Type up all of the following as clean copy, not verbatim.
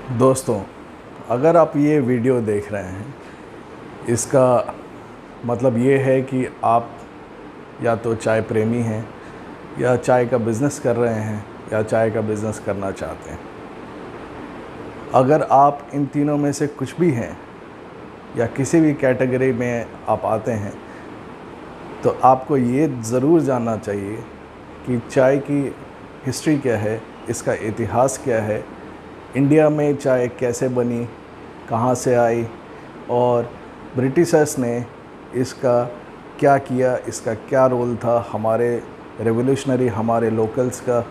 दोस्तों, अगर आप ये वीडियो देख रहे हैं, इसका मतलब ये है कि आप या तो चाय प्रेमी हैं, या चाय का बिज़नेस कर रहे हैं, या चाय का बिज़नेस करना चाहते हैं। अगर आप इन तीनों में से कुछ भी हैं या किसी भी कैटेगरी में आप आते हैं, तो आपको ये ज़रूर जानना चाहिए कि चाय की हिस्ट्री क्या है, इसका इतिहास क्या है, इंडिया में चाय कैसे बनी, कहाँ से आई, और ब्रिटिशर्स ने इसका क्या किया, इसका क्या रोल था हमारे रेवोल्यूशनरी, हमारे लोकल्स का।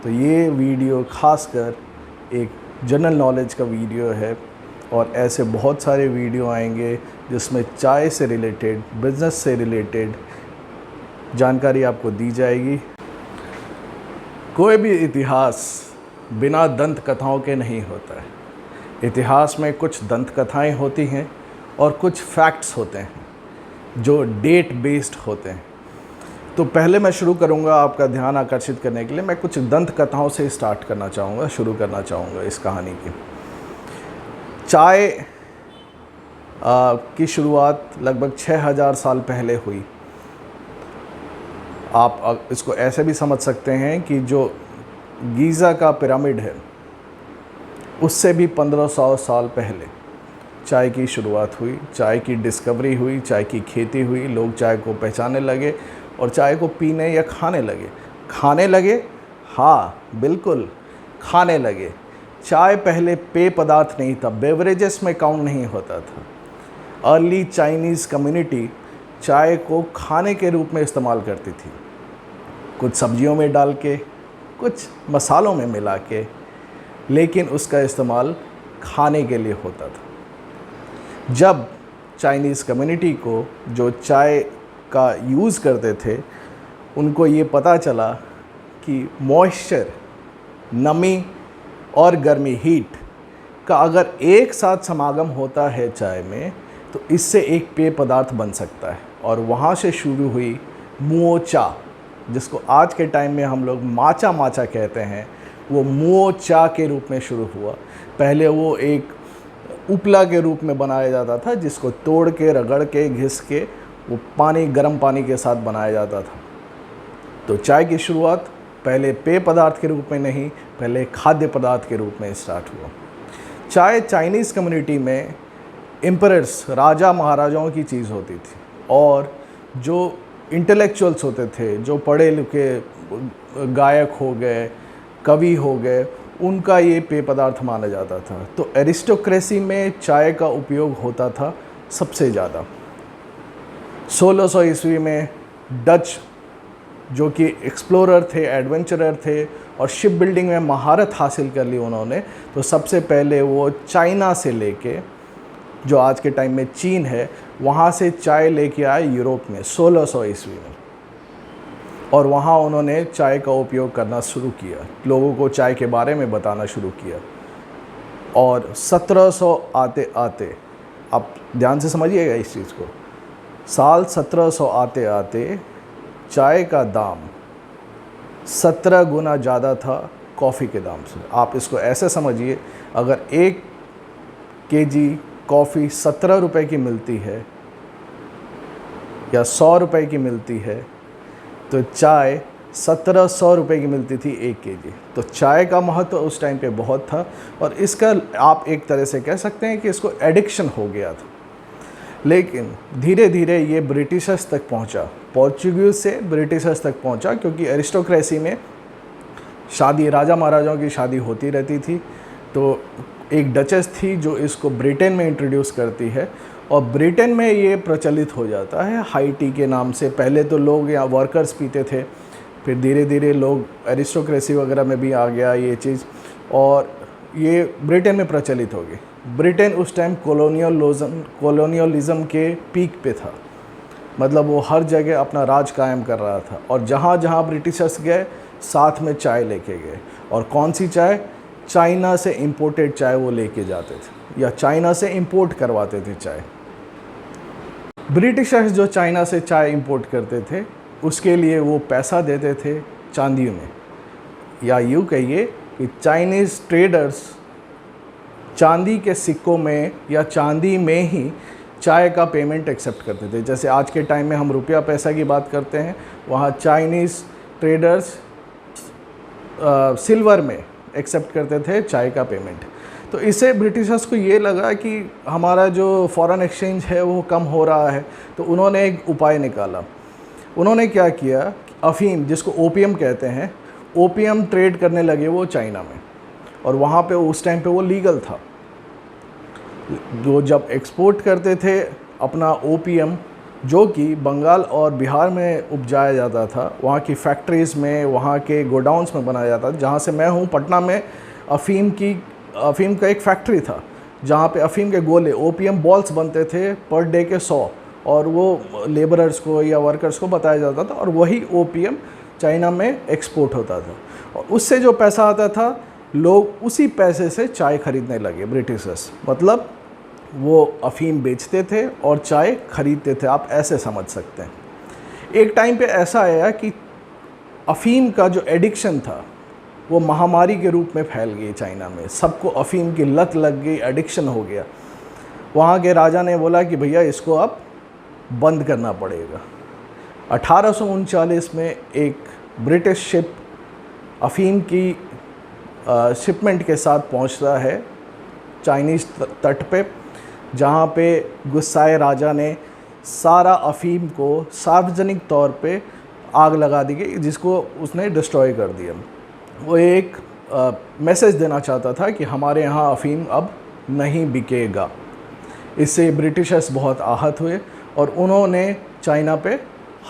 तो ये वीडियो खासकर एक जनरल नॉलेज का वीडियो है, और ऐसे बहुत सारे वीडियो आएंगे जिसमें चाय से रिलेटेड, बिज़नेस से रिलेटेड जानकारी आपको दी जाएगी। कोई भी इतिहास बिना दंत कथाओं के नहीं होता है। इतिहास में कुछ दंत कथाएँ होती हैं और कुछ फैक्ट्स होते हैं जो डेट बेस्ड होते हैं। तो पहले मैं शुरू करूंगा, आपका ध्यान आकर्षित करने के लिए मैं कुछ दंत कथाओं से स्टार्ट करना चाहूँगा, शुरू करना चाहूँगा इस कहानी की। चाय की शुरुआत लगभग 6000 साल पहले हुई। आप इसको ऐसे भी समझ सकते हैं कि जो गीज़ा का पिरामिड है, उससे भी 1500 साल पहले चाय की शुरुआत हुई, चाय की डिस्कवरी हुई, चाय की खेती हुई, लोग चाय को पहचानने लगे और चाय को पीने या खाने लगे। खाने लगे, हाँ बिल्कुल खाने लगे। चाय पहले पेय पदार्थ नहीं था, बेवरेजेस में काउंट नहीं होता था। अर्ली चाइनीज़ कम्युनिटी चाय को खाने के रूप में इस्तेमाल करती थी, कुछ सब्जियों में डाल के, कुछ मसालों में मिला के, लेकिन उसका इस्तेमाल खाने के लिए होता था। जब चाइनीज़ कम्युनिटी को जो चाय का यूज़ करते थे, उनको ये पता चला कि मॉइस्चर, नमी और गर्मी, हीट का अगर एक साथ समागम होता है चाय में, तो इससे एक पेय पदार्थ बन सकता है। और वहाँ से शुरू हुई मुओ चा, जिसको आज के टाइम में हम लोग माचा माचा कहते हैं, वो मुओ चा के रूप में शुरू हुआ। पहले वो एक उपला के रूप में बनाया जाता था, जिसको तोड़ के, रगड़ के, घिस के वो पानी, गर्म पानी के साथ बनाया जाता था। तो चाय की शुरुआत पहले पेय पदार्थ के रूप में नहीं, पहले खाद्य पदार्थ के रूप में स्टार्ट हुआ। चाय चाइनीज़ कम्युनिटी में एम्परर्स, राजा महाराजाओं की चीज़ होती थी, और जो इंटेलेक्चुअल्स होते थे, जो पढ़े लिखे गायक हो गए, कवि हो गए, उनका ये पेय पदार्थ माना जाता था। तो एरिस्टोक्रेसी में चाय का उपयोग होता था सबसे ज़्यादा। 1600 ईस्वी में डच, जो कि एक्सप्लोरर थे, एडवेंचरर थे और शिप बिल्डिंग में महारत हासिल कर ली उन्होंने, तो सबसे पहले वो चाइना से लेके, जो आज के टाइम में चीन है, वहाँ से चाय लेके आए यूरोप में 1600 ईस्वी में, और वहाँ उन्होंने चाय का उपयोग करना शुरू किया, लोगों को चाय के बारे में बताना शुरू किया। और 1700 आते आते, आप ध्यान से समझिएगा इस चीज़ को, साल 1700 आते आते चाय का दाम 17 गुना ज़्यादा था कॉफ़ी के दाम से। आप इसको ऐसे समझिए, अगर 1 केजी कॉफ़ी 17 रुपए की मिलती है या 100 रुपए की मिलती है, तो चाय 1700 रुपए की मिलती थी 1 केजी। तो चाय का महत्व उस टाइम पे बहुत था, और इसका आप एक तरह से कह सकते हैं कि इसको एडिक्शन हो गया था। लेकिन धीरे धीरे ये ब्रिटिशर्स तक पहुंचा, पोर्चुगीज़ से ब्रिटिशर्स तक पहुंचा, क्योंकि एरिस्टोक्रेसी में शादी, राजा महाराजाओं की शादी होती रहती थी। तो एक डचेस थी जो इसको ब्रिटेन में इंट्रोड्यूस करती है, और ब्रिटेन में ये प्रचलित हो जाता है हाई टी के नाम से। पहले तो लोग यहाँ वर्कर्स पीते थे, फिर धीरे धीरे लोग एरिस्टोक्रेसी वगैरह में भी आ गया ये चीज़, और ये ब्रिटेन में प्रचलित हो गई। ब्रिटेन उस टाइम कॉलोनियलिज़म के पीक पे था, मतलब वो हर जगह अपना राज कायम कर रहा था, और जहाँ जहाँ ब्रिटिशर्स गए साथ में चाय लेके गए। और कौन सी चाय? चाइना से इंपोर्टेड चाय वो लेके जाते थे, या चाइना से इंपोर्ट करवाते थे चाय। ब्रिटिशर्स जो चाइना से चाय इंपोर्ट करते थे, उसके लिए वो पैसा देते थे चांदी में, या यूँ कहिए कि चाइनीज़ ट्रेडर्स चांदी के सिक्कों में या चांदी में ही चाय का पेमेंट एक्सेप्ट करते थे। जैसे आज के टाइम में हम रुपया पैसा की बात करते हैं, वहाँ चाइनीज़ ट्रेडर्स सिल्वर में एक्सेप्ट करते थे चाय का पेमेंट। तो इससे ब्रिटिशर्स को ये लगा कि हमारा जो फॉरेन एक्सचेंज है वो कम हो रहा है, तो उन्होंने एक उपाय निकाला। उन्होंने क्या किया, अफ़ीम जिसको ओपियम कहते हैं, ओपियम ट्रेड करने लगे वो चाइना में, और वहाँ पे उस टाइम पे वो लीगल था। वो जब एक्सपोर्ट करते थे अपना ओपियम, जो कि बंगाल और बिहार में उपजाया जाता था, वहाँ की फैक्ट्रीज़ में, वहाँ के गोडाउन्स में बनाया जाता था। जहाँ से मैं हूँ, पटना में अफ़ीम का एक फैक्ट्री था, जहाँ पे अफ़ीम के गोले, ओपियम बॉल्स बनते थे पर डे के 100, और वो लेबरर्स को या वर्कर्स को बताया जाता था, और वही ओपियम चाइना में एक्सपोर्ट होता था। और उससे जो पैसा आता था, लोग उसी पैसे से चाय ख़रीदने लगे ब्रिटिशर्स। मतलब वो अफ़ीम बेचते थे और चाय ख़रीदते थे, आप ऐसे समझ सकते हैं। एक टाइम पे ऐसा आया कि अफ़ीम का जो एडिक्शन था वो महामारी के रूप में फैल गई चाइना में। सबको अफ़ीम की लत लग गई, एडिक्शन हो गया। वहाँ के राजा ने बोला कि भैया इसको अब बंद करना पड़ेगा। 1839 में एक ब्रिटिश शिप अफ़ीम की शिपमेंट के साथ पहुंचता है चाइनीज़ तट पे, जहां पे गुस्साए राजा ने सारा अफ़ीम को सार्वजनिक तौर पे आग लगा दी गई, जिसको उसने डिस्ट्रॉय कर दिया। वो एक मैसेज देना चाहता था कि हमारे यहाँ अफ़ीम अब नहीं बिकेगा। इससे ब्रिटिशर्स बहुत आहत हुए और उन्होंने चाइना पे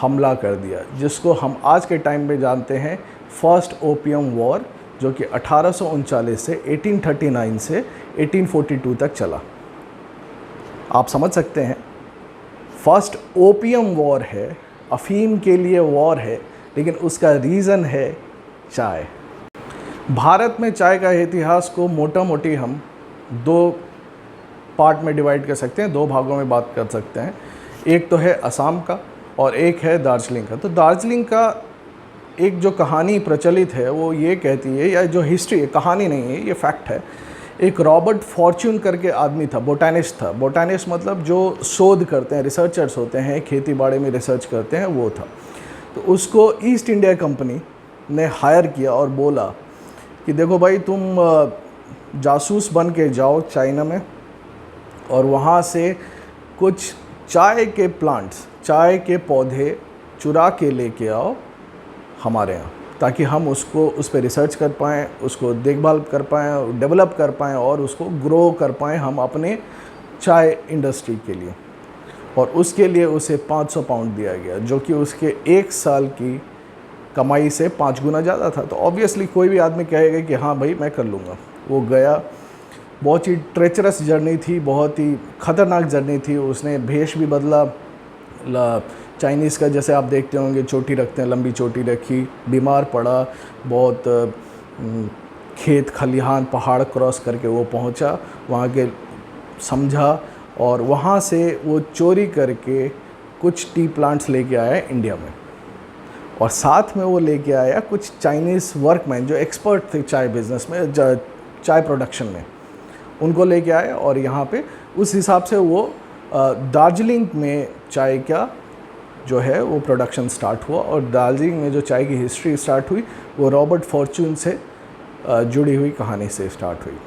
हमला कर दिया, जिसको हम आज के टाइम में जानते हैं फर्स्ट ओपियम वॉर, जो कि 1839 से 1839 से 1842 तक चला। आप समझ सकते हैं, फर्स्ट ओपियम वॉर है, अफ़ीम के लिए वॉर है, लेकिन उसका रीज़न है चाय। भारत में चाय का इतिहास को मोटा मोटी हम 2 पार्ट में डिवाइड कर सकते हैं, 2 भागों में बात कर सकते हैं। एक तो है असम का और एक है दार्जिलिंग का। तो दार्जिलिंग का एक जो कहानी प्रचलित है वो ये कहती है, या जो हिस्ट्री है, कहानी नहीं है, ये फैक्ट है। एक रॉबर्ट फॉर्च्यून करके आदमी था, बोटानिस्ट था। बोटानिस्ट मतलब जो शोध करते हैं, रिसर्चर्स होते हैं, खेती बाड़ी में रिसर्च करते हैं, वो था। तो उसको ईस्ट इंडिया कंपनी ने हायर किया और बोला कि देखो भाई, तुम जासूस बन के जाओ चाइना में और वहाँ से कुछ चाय के प्लांट्स, चाय के पौधे चुरा के लेके आओ हमारे यहाँ, ताकि हम उसको उस पर रिसर्च कर पाएँ, उसको देखभाल कर पाएँ, डेवलप कर पाएँ और उसको ग्रो कर पाएँ हम अपने चाय इंडस्ट्री के लिए। और उसके लिए उसे 500 पाउंड दिया गया, जो कि उसके 1 साल की कमाई से 5 गुना ज़्यादा था। तो ऑब्वियसली कोई भी आदमी कहेगा कि हाँ भाई मैं कर लूँगा। वो गया, बहुत ही ट्रेचरस जर्नी थी, बहुत ही ख़तरनाक जर्नी थी। उसने भेष भी बदला चाइनीज़ का, जैसे आप देखते होंगे चोटी रखते हैं, लंबी चोटी रखी, बीमार पड़ा, बहुत खेत खलिहान पहाड़ क्रॉस करके वो पहुंचा, वहाँ के समझा, और वहाँ से वो चोरी करके कुछ टी प्लांट्स लेके आया इंडिया में। और साथ में वो लेके आया कुछ चाइनीज़ वर्कमैन जो एक्सपर्ट थे चाय बिज़नेस में, चाय प्रोडक्शन में, उनको लेके आया। और यहाँ पे उस हिसाब से वो दार्जिलिंग में चाय का जो है वो प्रोडक्शन स्टार्ट हुआ। और दार्जिलिंग में जो चाय की हिस्ट्री स्टार्ट हुई वो रॉबर्ट फॉर्च्यून से जुड़ी हुई कहानी से स्टार्ट हुई।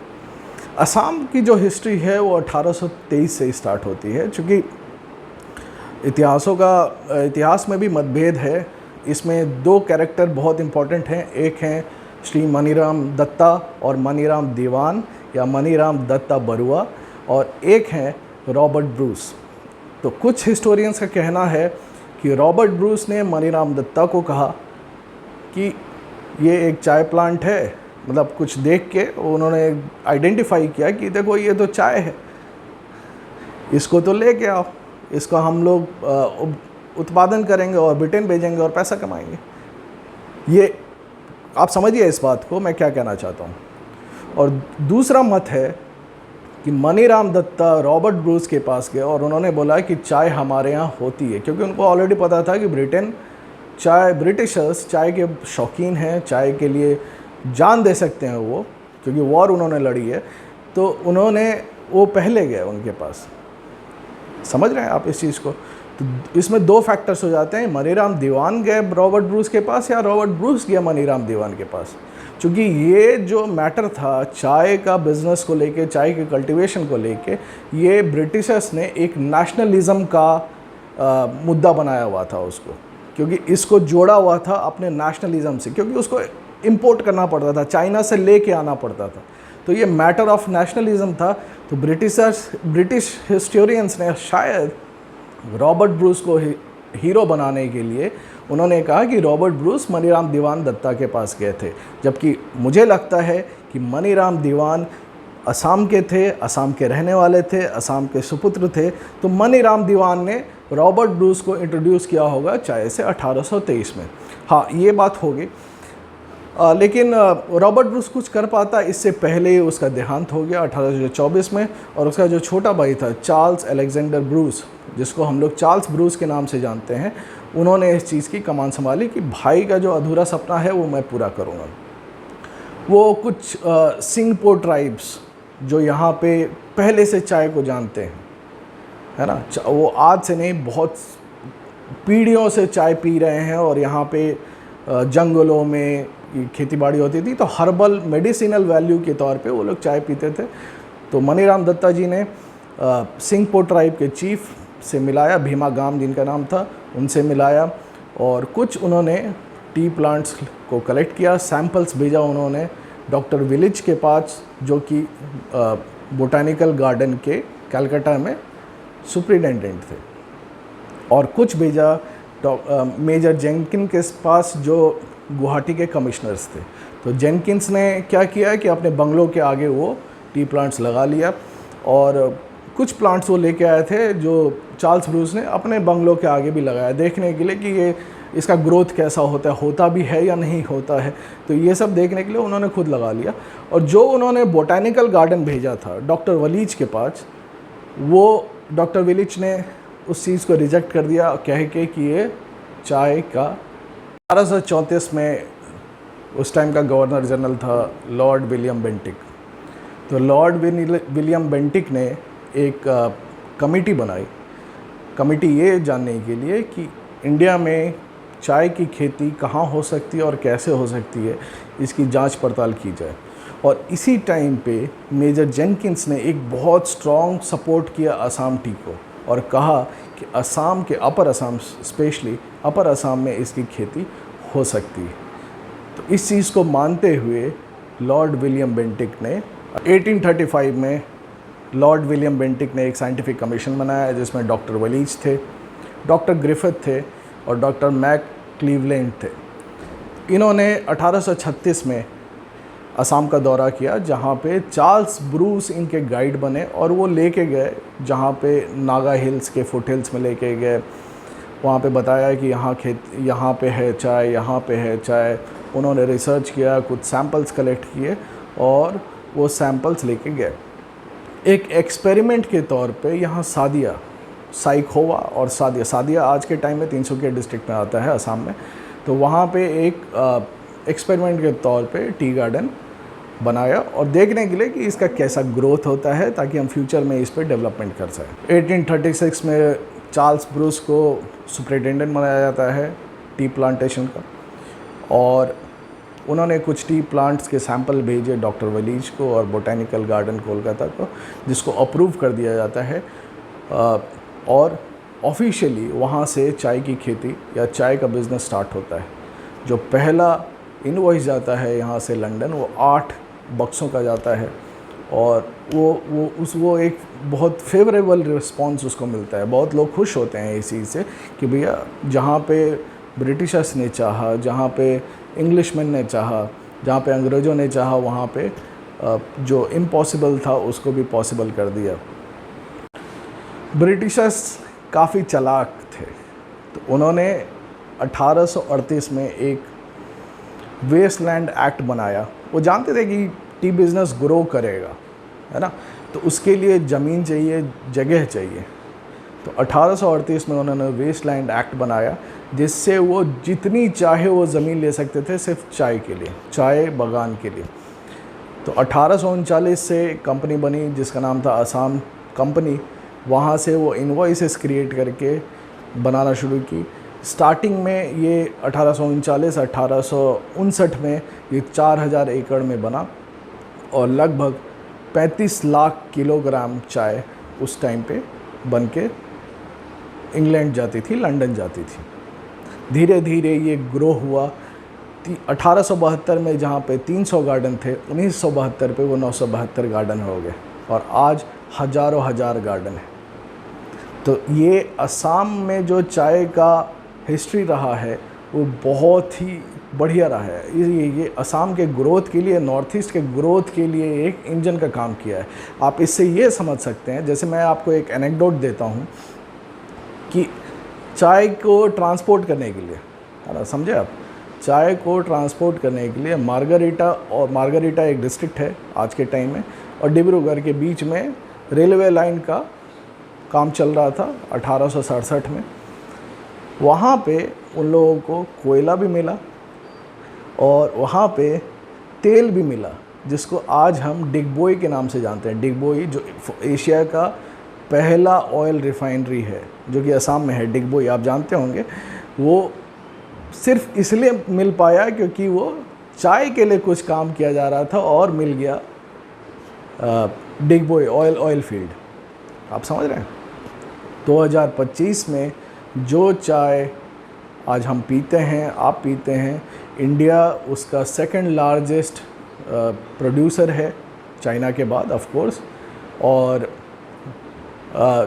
असम की जो हिस्ट्री है वो 1823 से स्टार्ट होती है। चूँकि इतिहास में भी मतभेद है। इसमें 2 कैरेक्टर बहुत इम्पॉर्टेंट हैं। एक हैं श्री मनीराम दत्ता और मनीराम दीवान या मनीराम दत्ता बरुआ, और एक हैं रॉबर्ट ब्रूस। तो कुछ हिस्टोरियंस का कहना है कि रॉबर्ट ब्रूस ने मनीराम दत्ता को कहा कि ये एक चाय प्लांट है, मतलब कुछ देख के उन्होंने आइडेंटिफाई किया कि देखो ये तो चाय है, इसको तो लेके आओ, इसका हम लोग उत्पादन करेंगे और ब्रिटेन भेजेंगे और पैसा कमाएंगे। ये आप समझिए इस बात को मैं क्या कहना चाहता हूँ। और दूसरा मत है कि मनीराम दत्ता रॉबर्ट ब्रूस के पास गए और उन्होंने बोला कि चाय हमारे यहाँ होती है, क्योंकि उनको ऑलरेडी पता था कि ब्रिटिशर्स चाय के शौकीन हैं, चाय के लिए जान दे सकते हैं वो, क्योंकि वॉर उन्होंने लड़ी है। तो उन्होंने वो पहले गए उनके पास। समझ रहे हैं आप इस चीज़ को? तो इसमें दो फैक्टर्स हो जाते हैं, मनीराम दीवान गए रॉबर्ट ब्रूस के पास या रॉबर्ट ब्रूस गया मनीराम दीवान के पापास। क्योंकि ये जो मैटर था चाय का बिज़नेस को लेके, चाय के कल्टीवेशन को लेके, ये ब्रिटिशर्स ने एक नेशनलिज्म का मुद्दा बनाया हुआ था उसको, क्योंकि इसको जोड़ा हुआ था अपने नेशनलिज्म से, क्योंकि उसको इंपोर्ट करना पड़ता था, चाइना से लेके आना पड़ता था। तो ये मैटर ऑफ नेशनलिज्म था। तो ब्रिटिश हिस्टोरियंस ने शायद रॉबर्ट ब्रूस को हीरो बनाने के लिए उन्होंने कहा कि रॉबर्ट ब्रूस मनीराम दीवान दत्ता के पास गए थे, जबकि मुझे लगता है कि मनीराम दीवान असम के थे, असम के रहने वाले थे, असम के सुपुत्र थे। तो मनीराम दीवान ने रॉबर्ट ब्रूस को इंट्रोड्यूस किया होगा चाय से 1823 में। हाँ, ये बात होगी। लेकिन रॉबर्ट ब्रूस कुछ कर पाता इससे पहले ही उसका देहांत हो गया 1824 में। और उसका जो छोटा भाई था चार्ल्स अलेक्जेंडर ब्रूस, जिसको हम लोग चार्ल्स ब्रूस के नाम से जानते हैं, उन्होंने इस चीज़ की कमान संभाली कि भाई का जो अधूरा सपना है वो मैं पूरा करूँगा। वो कुछ सिंगपो ट्राइब्स जो यहाँ पे पहले से चाय को जानते हैं, है ना, वो आज से नहीं बहुत पीढ़ियों से चाय पी रहे हैं। और यहाँ पे जंगलों में खेतीबाड़ी होती थी, तो हर्बल मेडिसिनल वैल्यू के तौर पे वो लोग चाय पीते थे। तो मनीराम दत्ता जी ने सिंगपो ट्राइब के चीफ से मिलाया, भीमा गाम जिनका नाम था, उनसे मिलाया, और कुछ उन्होंने टी प्लांट्स को कलेक्ट किया, सैंपल्स भेजा उन्होंने डॉक्टर विलिज के पास, जो कि बोटानिकल गार्डन के कलकत्ता में सुप्रिटेंडेंट थे, और कुछ भेजा मेजर जेनकिन के पास जो गुवाहाटी के कमिश्नर्स थे। तो जेनकिंस ने क्या किया कि अपने बंगलों के आगे वो टी प्लांट्स लगा लिया, और कुछ प्लांट्स वो लेके आए थे जो चार्ल्स ब्रूस ने अपने बंगलों के आगे भी लगाया, देखने के लिए कि ये इसका ग्रोथ कैसा होता भी है या नहीं होता है। तो ये सब देखने के लिए उन्होंने खुद लगा लिया। और जो उन्होंने बोटानिकल गार्डन भेजा था डॉक्टर वलीज के पास, वो डॉक्टर विलिज ने उस चीज़ को रिजेक्ट कर दिया, कह के कि ये चाय का 1834 में उस टाइम का गवर्नर जनरल था लॉर्ड विलियम बेंटिक। तो लॉर्ड विलियम बेंटिक ने एक कमेटी बनाई, कमेटी ये जानने के लिए कि इंडिया में चाय की खेती कहाँ हो सकती है और कैसे हो सकती है, इसकी जांच पड़ताल की जाए। और इसी टाइम पे मेजर जेनकिंस ने एक बहुत स्ट्रॉन्ग सपोर्ट किया असम टी को, और कहा कि असम के अपर असम, स्पेशली अपर असम में इसकी खेती हो सकती है। तो इस चीज़ को मानते हुए लॉर्ड विलियम बेंटिक ने 1835 में लॉर्ड विलियम बेंटिक ने एक साइंटिफिक कमीशन बनाया, जिसमें डॉक्टर वलीज थे, डॉक्टर ग्रिफिथ थे और डॉक्टर मैक क्लीवलैंड थे। इन्होंने 1836 में असम का दौरा किया, जहाँ पे चार्ल्स ब्रूस इनके गाइड बने, और वो लेके गए जहाँ पे नागा हिल्स के फुट हिल्स में लेके गए। वहाँ पे बताया कि यहाँ पे है चाय, यहाँ पे है चाय। उन्होंने रिसर्च किया, कुछ सैंपल्स कलेक्ट किए और वो सैंपल्स लेके गए। एक एक्सपेरिमेंट के तौर पे यहाँ सादिया, साइखोवा और सादिया आज के टाइम में 300 डिस्ट्रिक्ट में आता है असम में। तो वहाँ पे एक एक्सपेरिमेंट के तौर पे टी गार्डन बनाया, और देखने के लिए कि इसका कैसा ग्रोथ होता है, ताकि हम फ्यूचर में इस पर डेवलपमेंट कर सकें। 1836 में चार्ल्स ब्रूस को सुपरिटेंडेंट बनाया जाता है टी प्लांटेशन का, और उन्होंने कुछ टी प्लांट्स के सैंपल भेजे डॉक्टर वलीज को और बोटानिकल गार्डन कोलकाता को, जिसको अप्रूव कर दिया जाता है, और ऑफिशियली वहाँ से चाय की खेती या चाय का बिज़नेस स्टार्ट होता है। जो पहला इनवॉइस जाता है यहाँ से लंदन, वो 8 बक्सों का जाता है, और वो एक बहुत फेवरेबल रिस्पॉन्स उसको मिलता है। बहुत लोग खुश होते हैं इस चीज़ से कि भैया जहाँ पे ब्रिटिशर्स ने चाहा, जहाँ पे इंग्लिशमैन ने चाहा, जहाँ पे अंग्रेज़ों ने चाहा, वहाँ पे जो इम्पॉसिबल था उसको भी पॉसिबल कर दिया। ब्रिटिशर्स काफ़ी चालाक थे, तो उन्होंने 1838 में एक वेस्टलैंड एक्ट बनाया। वो जानते थे कि टी बिज़नेस ग्रो करेगा, है ना, तो उसके लिए ज़मीन चाहिए, जगह चाहिए। तो 1838 में उन्होंने वेस्टलैंड एक्ट बनाया, जिससे वो जितनी चाहे वो ज़मीन ले सकते थे, सिर्फ चाय के लिए, चाय बागान के लिए। तो 1839 से कंपनी बनी जिसका नाम था असम कंपनी। वहाँ से वो इनवॉइसेस क्रिएट करके बनाना शुरू की। स्टार्टिंग में ये 1839 में ये 4000 एकड़ में बना और लगभग 35 लाख किलोग्राम चाय उस टाइम पे बन के इंग्लैंड जाती थी, लंदन जाती थी। धीरे धीरे ये ग्रो हुआ। 1872 में जहाँ पे 300 गार्डन थे, 1972 पे वो 972 गार्डन हो गए और आज हज़ारों हज़ार गार्डन है। तो ये असम में जो चाय का हिस्ट्री रहा है वो बहुत ही बढ़िया रहा है। ये असम के ग्रोथ के लिए, नॉर्थ ईस्ट के ग्रोथ के लिए एक इंजन का काम किया है। आप इससे ये समझ सकते हैं, जैसे मैं आपको एक एनेक्डोट देता हूँ कि चाय को ट्रांसपोर्ट करने के लिए, है ना, समझे आप, चाय को ट्रांसपोर्ट करने के लिए मार्गरीटा एक डिस्ट्रिक्ट है आज के टाइम में, और डिब्रूगढ़ के बीच में रेलवे लाइन का काम चल रहा था 1867 में। वहाँ पे उन लोगों को कोयला भी मिला और वहाँ पे तेल भी मिला, जिसको आज हम डिगबोई के नाम से जानते हैं। डिगबोई जो एशिया का पहला ऑयल रिफाइनरी है, जो कि असम में है। डिगबोई आप जानते होंगे। वो सिर्फ इसलिए मिल पाया क्योंकि वो चाय के लिए कुछ काम किया जा रहा था और मिल गया डिगबोई ऑयल फील्ड। आप समझ रहे हैं। 2025 में जो चाय आज हम पीते हैं, आप पीते हैं, इंडिया उसका सेकंड लार्जेस्ट प्रोड्यूसर है चाइना के बाद, ऑफ कोर्स। और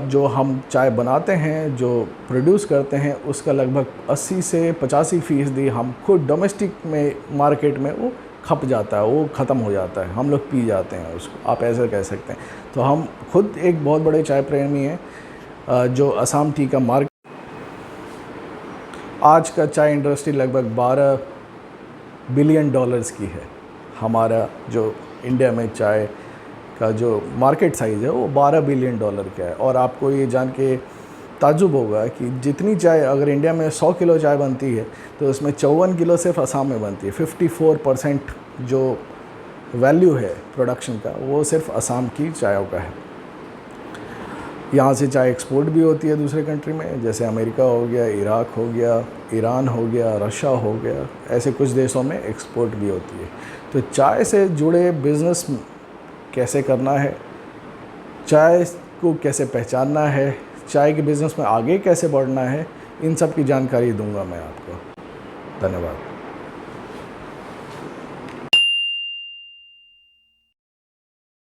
जो हम चाय बनाते हैं, जो प्रोड्यूस करते हैं, उसका लगभग 80 से 85% हम खुद डोमेस्टिक में मार्केट में वो खप जाता है, वो ख़त्म हो जाता है, हम लोग पी जाते हैं उसको, आप ऐसा कह सकते हैं। तो हम खुद एक बहुत बड़े चाय प्रेमी हैं। जो असम टी का मार्केट, आज का चाय इंडस्ट्री लगभग $12 बिलियन की है। हमारा जो इंडिया में चाय का जो मार्केट साइज़ है वो $12 बिलियन का है। और आपको ये जान के ताज्जुब होगा कि जितनी चाय, अगर इंडिया में 100 किलो चाय बनती है तो उसमें 54 किलो सिर्फ असम में बनती है। 54% जो वैल्यू है प्रोडक्शन का वो सिर्फ असम की चायों का है। यहाँ से चाय एक्सपोर्ट भी होती है दूसरे कंट्री में, जैसे अमेरिका हो गया, इराक हो गया, ईरान हो गया, रशिया हो गया, ऐसे कुछ देशों में एक्सपोर्ट भी होती है। तो चाय से जुड़े बिज़नेस कैसे करना है, चाय को कैसे पहचानना है, चाय के बिज़नेस में आगे कैसे बढ़ना है, इन सब की जानकारी दूंगा मैं आपको। धन्यवाद।